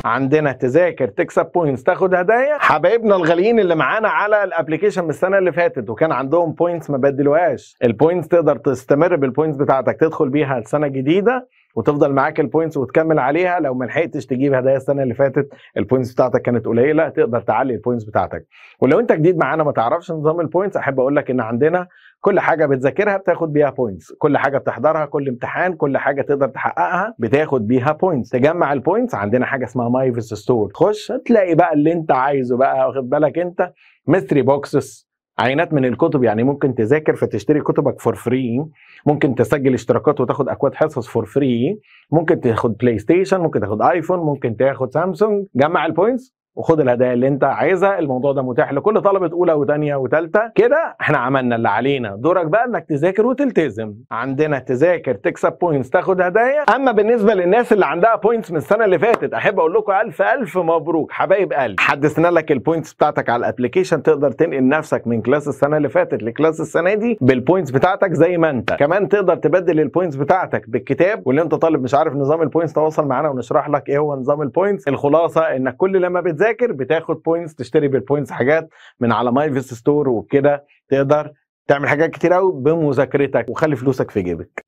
عندنا تذاكر تكسب بوينتس تاخد هدايا. حبايبنا الغاليين اللي معانا على الابلكيشن من السنه اللي فاتت وكان عندهم بوينتس ما بدلوهاش، البوينتس تقدر تستمر بالبوينتس بتاعتك تدخل بيها السنه الجديده وتفضل معاك البوينتس وتكمل عليها. لو ما لحقتش تجيب هدايا السنه اللي فاتت البوينتس بتاعتك كانت قليله، تقدر تعلي البوينتس بتاعتك. ولو انت جديد معانا ما تعرفش نظام البوينتس، احب اقول لك ان عندنا كل حاجه بتذاكرها بتاخد بيها بوينتس، كل حاجه بتحضرها، كل امتحان، كل حاجه تقدر تحققها بتاخد بيها بوينتس. تجمع البوينتس عندنا حاجه اسمها مايفيس ستور، تخش تلاقي بقى اللي انت عايزه بقى، واخد بالك انت، ميستري بوكسز، عينات من الكتب، يعني ممكن تذاكر فتشتري كتبك فور فري، ممكن تسجل اشتراكات وتاخد اكواد حصص فور فري، ممكن تاخد بلاي ستيشن، ممكن تاخد ايفون، ممكن تاخد سامسونج. جمع البوينتس وخد الهدايا اللي انت عايزها. الموضوع ده متاح لكل طلبه اولى وثانيه وثالثه. كده احنا عملنا اللي علينا، دورك بقى انك تذاكر وتلتزم. عندنا تذاكر تكسب بوينتس تاخد هدايا. اما بالنسبه للناس اللي عندها بوينتس من السنه اللي فاتت، احب اقول لكم الف الف مبروك حبايب قلبي، حدثنا لك البوينتس بتاعتك على الابلكيشن، تقدر تنقل نفسك من كلاس السنه اللي فاتت لكلاس السنه دي بالبوينتس بتاعتك زي ما انت. كمان تقدر تبدل البوينتس بتاعتك بالكتاب، واللي انت طالب مش عارف نظام البوينتس تواصل معانا ونشرح لك ايه هو نظام البوينتس. الخلاصه انك كل لما بتذاكر بتاخد بوينتس، تشتري بالبوينتس حاجات من على مايفيس ستور، وبكده تقدر تعمل حاجات كتير قوي بمذاكرتك وخلي فلوسك في جيبك.